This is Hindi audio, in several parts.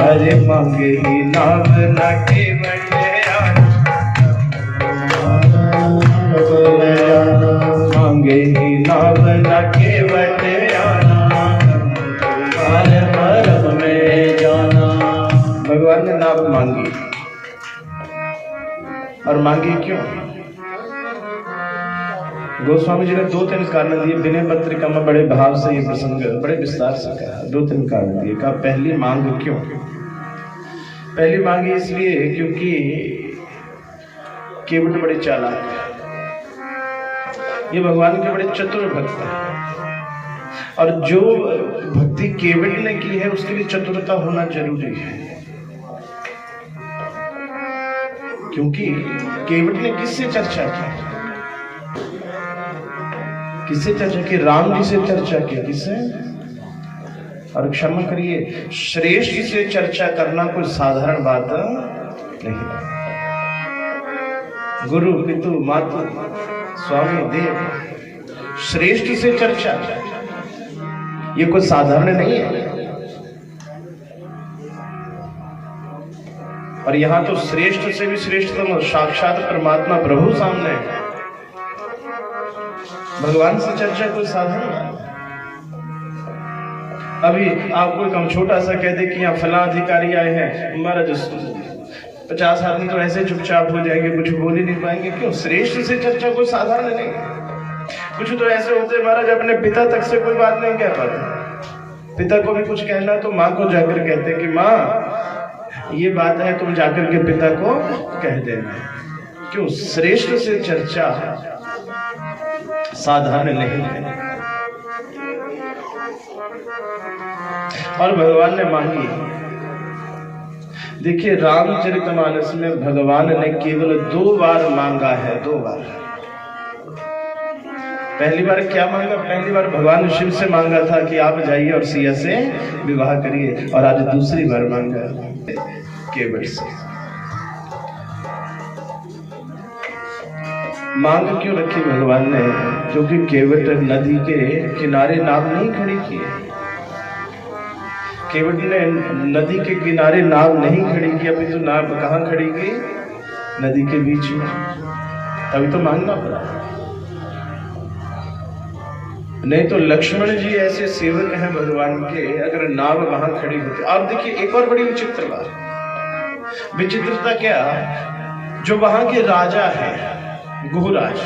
अरे मांगे ही नाव न केवट मांगे ही नाव न केवट मरम में जाना। भगवान ने नाव मांगी, और मांगी क्यों? गोस्वामी जी ने 2-3 कारण दिए। विनय पत्रिका में बड़े भाव से ये प्रसंग बड़े विस्तार से कहा। 2-3 कारण दिए। कहा पहली मांग क्यों? पहली मांगी इसलिए क्योंकि केवट बड़े चालाक है, ये भगवान के बड़े चतुर भक्त हैं, और जो भक्ति केवट ने की है उसके लिए चतुरता होना जरूरी है। क्योंकि केवट ने किससे चर्चा की? किससे चर्चा की? राम जी से चर्चा की। किससे? और क्षमा करिए, श्रेष्ठ से चर्चा करना कोई साधारण बात नहीं। गुरु पितु मातु स्वामी देव, श्रेष्ठ से चर्चा ये कोई साधारण नहीं है। और यहां तो श्रेष्ठ से भी श्रेष्ठतम साक्षात परमात्मा प्रभु सामने है। भगवान से चर्चा कोई साधारण बात। अभी आपको हम छोटा सा कह दे कि यहाँ फला अधिकारी आए हैं, महाराज 50 आदमी तो ऐसे चुपचाप हो जाएंगे, कुछ बोल ही नहीं पाएंगे। क्यों? श्रेष्ठ से चर्चा कोई साधारण नहीं। कुछ तो ऐसे होते महाराज अपने पिता तक से कोई बात नहीं कह पाते। पिता को भी कुछ कहना तो माँ को जाकर कहते कि माँ ये बात है, तुम जाकर के पिता को कह देना। क्यों? श्रेष्ठ से चर्चा साधारण नहीं है। और भगवान ने मांगी। देखिए रामचरितमानस में भगवान ने केवल 2 बार मांगा है। 2 बार। पहली बार क्या मांगा? पहली बार भगवान शिव से मांगा था कि आप जाइए और सिया से विवाह करिए, और आज दूसरी बार मांगा केवट से। मांग क्यों रखी भगवान ने? क्योंकि केवट नदी के किनारे नाव नहीं खड़ी की। केवट ने नदी के किनारे नाव नहीं खड़ी की, अभी तो नाव कहाँ खड़ी की? नदी के बीच में। तभी तो मांगना पड़ा। नहीं तो लक्ष्मण जी ऐसे सेवक हैं भगवान के, अगर नाव वहां खड़ी होती। आप देखिए एक और बड़ी विचित्र बात। विचित्रता क्या? जो वहां के राजा हैं गुहराज,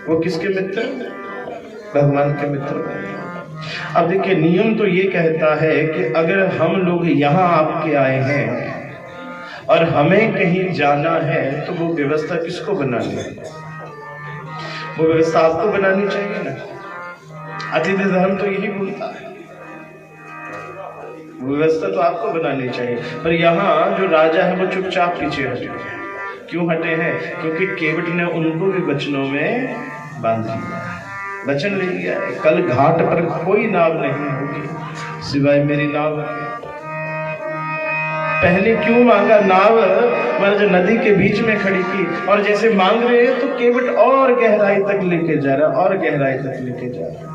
वो किसके मित्र? भगवान के मित्र। अब देखिए नियम तो ये कहता है कि अगर हम लोग यहाँ आपके आए हैं और हमें कहीं जाना है तो वो व्यवस्था किसको बनानी है? वो व्यवस्था आपको बनानी चाहिए ना। अतिथि धर्म तो यही बोलता है, व्यवस्था तो आपको बनानी चाहिए। पर यहाँ जो राजा है वो चुपचाप पीछे हटे हैं। क्यों हटे हैं? क्योंकि केवट ने उनको भी वचनों में बांध लिया है, वचन ले लिया है। कल घाट पर कोई नाव नहीं होगी सिवाय मेरी नाव। पहले क्यों मांगा? नाव मतलब जो नदी के बीच में खड़ी की, और जैसे मांग रहे हैं तो केवट और गहराई तक लेके जा रहा, और गहराई तक लेके जा रहा।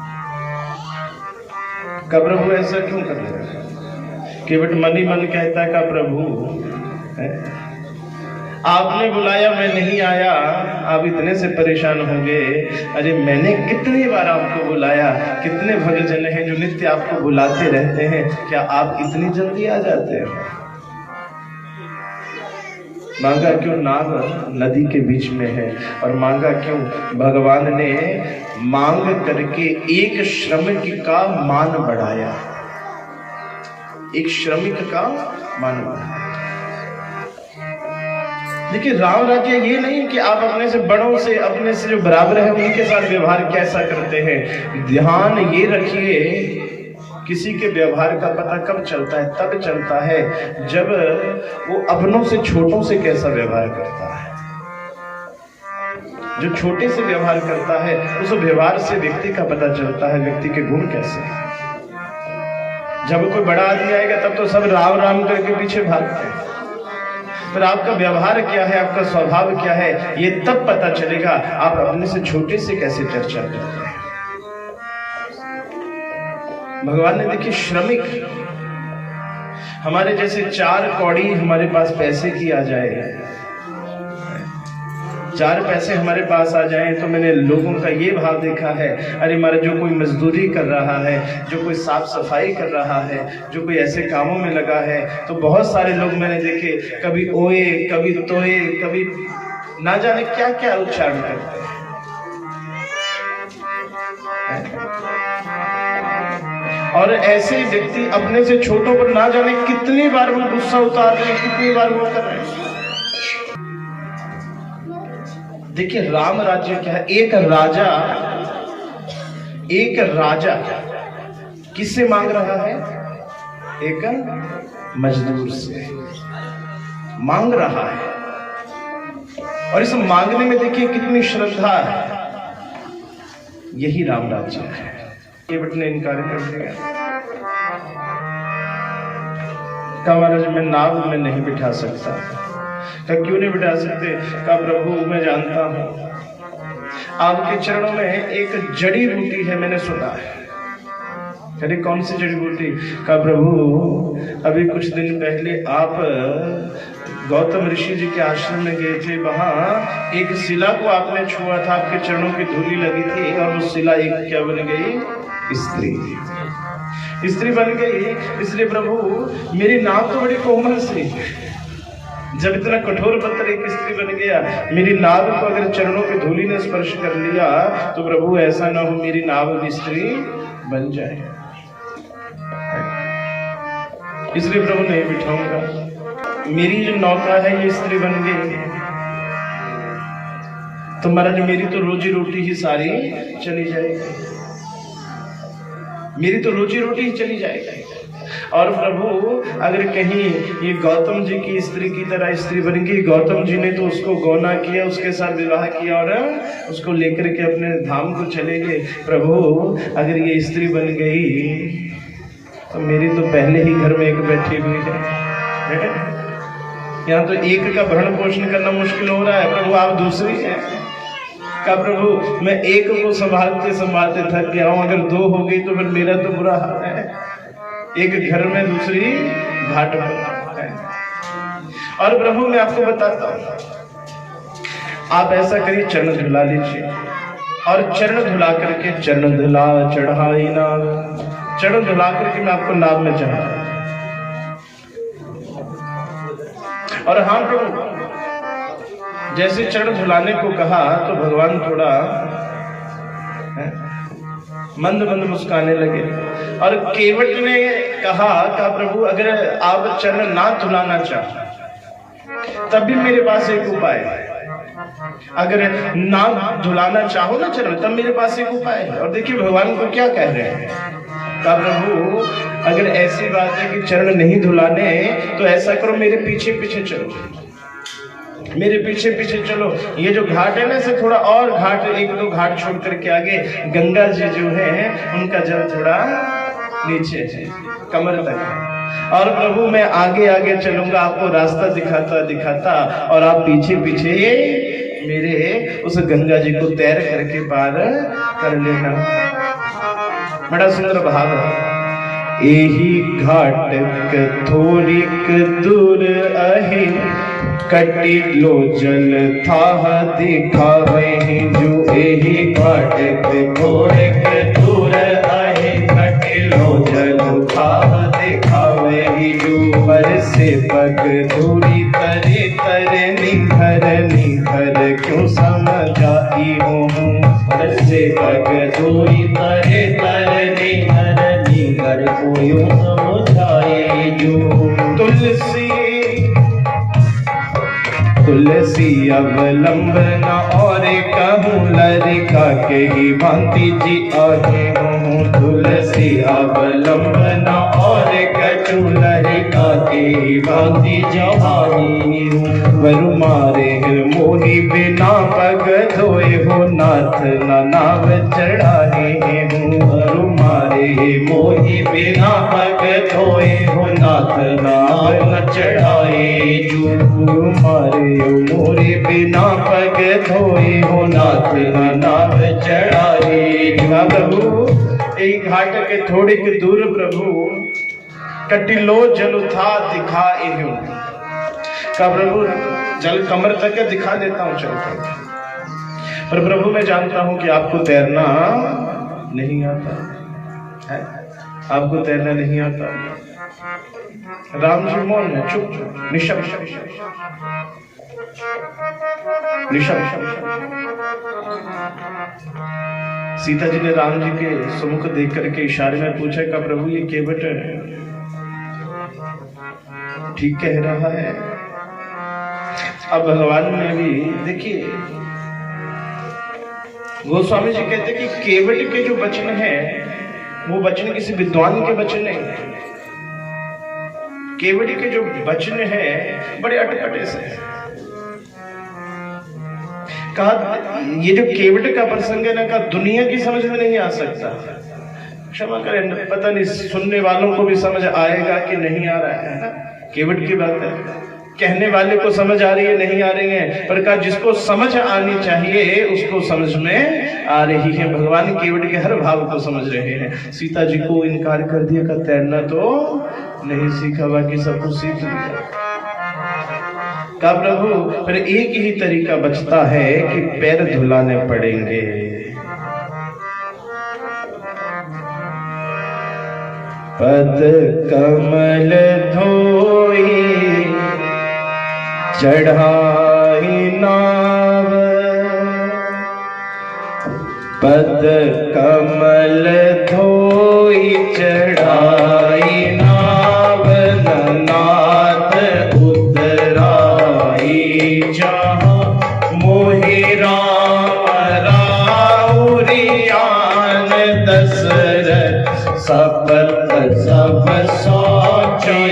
का प्रभु ऐसा क्यों कर रहे हैं? केवट मन ही मन कहता है का प्रभु है? आपने बुलाया मैं नहीं आया, आप इतने से परेशान होंगे। अरे मैंने कितनी बार आपको बुलाया, कितने भक्तजन हैं जो नित्य आपको बुलाते रहते हैं, क्या आप इतनी जल्दी आ जाते हैं? मांगा क्यों? नाव नदी के बीच में है। और मांगा क्यों? भगवान ने मांग करके एक श्रमिक का मान बढ़ाया। एक श्रमिक का मान बढ़ाया। देखिए राम राज्य ये नहीं कि आप अपने से बड़ों से, अपने से जो बराबर है उनके साथ व्यवहार कैसा करते हैं। ध्यान ये रखिए, किसी के व्यवहार का पता कब चलता है? तब चलता है जब वो अपनों से छोटों से कैसा व्यवहार करता है। जो छोटे से व्यवहार करता है उस व्यवहार से व्यक्ति का पता चलता है व्यक्ति के गुण कैसे। जब कोई बड़ा आदमी आएगा तब तो सब राम राम करके पीछे भागते हैं, पर आपका व्यवहार क्या है, आपका स्वभाव क्या है, ये तब पता चलेगा आप अपने से छोटे से कैसे चर्चा करते हैं। भगवान ने देखिए श्रमिक हमारे जैसे 4 कौड़ी हमारे पास पैसे की आ जाए, 4 पैसे हमारे पास आ जाएं, तो मैंने लोगों का ये भाव देखा है, अरे हमारा जो कोई मजदूरी कर रहा है, जो कोई साफ सफाई कर रहा है, जो कोई ऐसे कामों में लगा है, तो बहुत सारे लोग मैंने देखे कभी ओए, कभी तोए, कभी ना जाने क्या क्या उच्चारण करते हैं। और ऐसे व्यक्ति अपने से छोटों पर ना जाने कितनी बार वो गुस्सा उतार रहे हैं, कितनी बार वो कर रहे हैं। देखिए राम राज्य क्या है, एक राजा किससे मांग रहा है? एक मजदूर से मांग रहा है, और इस मांगने में देखिए कितनी श्रद्धा है। यही राम राज्य है। ये बट ने इनकार कर दिया, कहा महाराज मैं नाव में नहीं बिठा सकता। कहा क्यों नहीं बिठा सकते? कहा प्रभु मैं जानता हूं आपके चरणों में एक जड़ी बूटी है, मैंने सुना है। अरे कौन सी जड़ी बूटी? कहा प्रभु अभी कुछ दिन पहले आप गौतम ऋषि जी के आश्रम में गए थे, वहां एक शिला को आपने छुआ था, आपके चरणों की धूली लगी थी, और वो शिला एक क्या बन गई? स्त्री बन गई। इसलिए प्रभु मेरी नाव तो बड़ी कोमल सी, जब इतना कठोर पत्थर एक स्त्री बन गया, मेरी नाव को अगर चरणों की धूली ने स्पर्श कर लिया तो प्रभु ऐसा ना हो मेरी नाव भी स्त्री बन जाए। इसलिए प्रभु नहीं बिठाऊंगा। मेरी जो नौका है ये स्त्री बन गई, तो महाराज मेरी तो रोजी रोटी ही सारी चली जाएगी, मेरी तो रोजी रोटी ही चली जाएगी। और प्रभु अगर कहीं ये गौतम जी की स्त्री की तरह स्त्री बन गई, गौतम जी ने तो उसको गौना किया, उसके साथ विवाह किया और उसको लेकर के अपने धाम को चले गए। प्रभु अगर ये स्त्री बन गई तो मेरी तो पहले ही घर में एक बैठी हुई है, यहाँ तो एक का भरण पोषण करना मुश्किल हो रहा है, प्रभु आप दूसरी हैं। कहा प्रभु मैं एक को संभालते संभालते थक गया हूं, अगर 2 हो गई तो फिर मेरा तो बुरा हाल है, एक घर में दूसरी घाट पर है। और प्रभु मैं आपको बताता हूं, आप ऐसा करिए चरण धुला लीजिए, और चरण धुला करके चरण धुला चढ़ाई नाव, चरण धुला करके मैं आपको नाव में चढ़ा। और हाँ प्रभु जैसे चरण धुलाने को कहा तो भगवान थोड़ा मंद मंद मुस्काने लगे, और केवट ने कहा प्रभु अगर आप चरण ना धुलाना चाहो तब भी मेरे पास एक उपाय है, अगर ना धुलाना चाहो ना चरण तब मेरे पास एक उपाय है। और देखिए भगवान को क्या कह रहे हैं, कहा प्रभु अगर ऐसी बात है कि चरण नहीं धुलाने तो ऐसा करो मेरे पीछे पीछे चलो, मेरे पीछे पीछे चलो। ये जो घाट है ना इसे थोड़ा और घाट 1-2 घाट छोड़ करके आगे गंगा जी जो है उनका जल थोड़ा नीचे है, कमर तक है, और प्रभु मैं आगे आगे चलूंगा आपको रास्ता दिखाता दिखाता, और आप पीछे पीछे मेरे उस गंगा जी को तैर करके पार कर लेना। बड़ा सुंदर भाव है। एही घाट थोड़ीक दूर अहे, कटी लो जल था दिखावे जो, एही घाट थोड़ीक दूर अहे, कटी लो जल था दिखावे जो, बरसे पग धूरी तरे तरे निखर निखर क्यों समझाई हूँ, बरसे पग धूरी तरे तरे निखर निखर क्यों समझाए जो, तुलसी अवलंबना और कहूँ लरिका के ही भांति जी आगे हूँ, तुलसी अवलंबना और कहूँ लरिका के ही भांति जहानी हूँ, वरु मारे मोही बिना पग धोए हो, नाथ ना नाव चढ़ाए हूँ, वरु मारे मोही बिना पग धोए हो, नाथ नाव चढ़ाए जो, मारे मोरे बिना पग धोए हो, नाथ नाव चढ़ाए। प्रभु एक घाट के थोड़े के दूर प्रभु कटिलो जल उठा दिखा एहूं, का प्रभु जल कमर तक दिखा देता हूं चल के, पर प्रभु मैं जानता हूं कि आपको तैरना नहीं आता है, आपको तैरना नहीं आता। राम जी मौन है, चुप निशब्द निशब्द। सीता जी ने राम जी के सुमुख देख करके इशारे में पूछा का प्रभु ये केवट ठीक कह रहा है। अब भगवान ने भी देखिए, गोस्वामी जी कहते कि केवट के जो वचन हैं वो वचन किसी विद्वान के वचन नहीं, केवट के जो वचन हैं बड़े अटपटे से। कहा ये जो केवट का प्रसंग है ना, का दुनिया की समझ में नहीं आ सकता। क्षमा करें, पता नहीं सुनने वालों को भी समझ आएगा कि नहीं आ रहा है ना, केवट की बात है, कहने वाले को समझ आ रही है नहीं आ रही है, पर का जिसको समझ आनी चाहिए उसको समझ में आ रही है। भगवान केवट के हर भाव को समझ रहे हैं। सीता जी को इनकार कर दिया का तैरना तो नहीं सीखा, बाकी सब कुछ सीख लिया। का प्रभु फिर एक ही तरीका बचता है कि पैर धुलाने पड़ेंगे। पद कमल धोई चढ़ाई नाव, पद कमल धोई चढ़ाई नाव, नाथ उतराई जहाँ मोहि राम राउरियान, दशरथ सपत सब सोची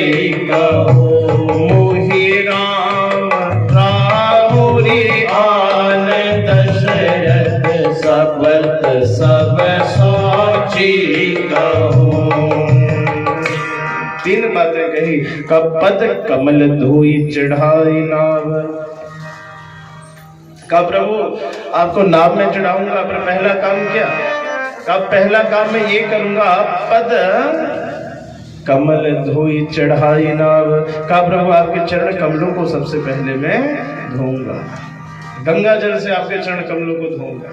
कहो, मोहि राम राउरियान, दशरथ सपत सब सोची कहो। तीन बातें कही, कपद कमल धोई चढ़ाई नाव। का प्रभु आपको नाव में चढ़ाऊंगा, पर पहला काम क्या? का पहला काम मैं ये करूंगा, पद कमल धोई चढ़ाई नाव। का प्रभु आपके चरण कमलों को सबसे पहले मैं धोऊंगा, गंगा जल से आपके चरण कमलों को धोऊंगा,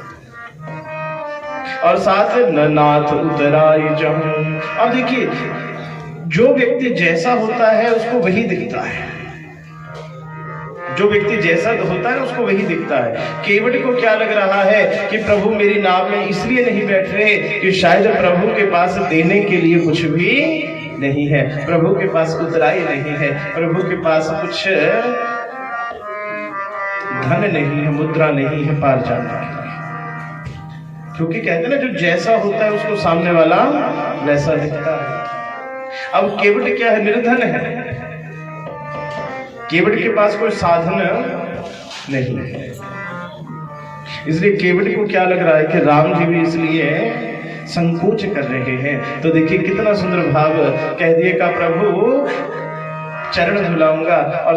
और साथ नाथ उतराई जाऊं। अब देखिए, जो व्यक्ति जैसा होता है उसको वही दिखता है, जो व्यक्ति जैसा होता है उसको वही दिखता है। केवट को क्या लग रहा है कि प्रभु मेरी नाव में इसलिए नहीं बैठ रहे कि शायद प्रभु के पास देने के लिए कुछ भी नहीं है, प्रभु के पास उतराई नहीं है, प्रभु के पास कुछ धन नहीं है, मुद्रा नहीं है पार जाने के लिए। क्योंकि कहते हैं ना, जो जैसा होता है उसको सामने वाला वैसा दिखता है। अब केवट क्या है? निर्धन है, केवट के पास कोई साधन नहीं है, इसलिए केवट को क्या लग रहा है कि राम जी भी इसलिए संकोच कर रहे हैं। तो देखिए कितना सुंदर भाव कह दिए का प्रभु चरण धुलाऊंगा और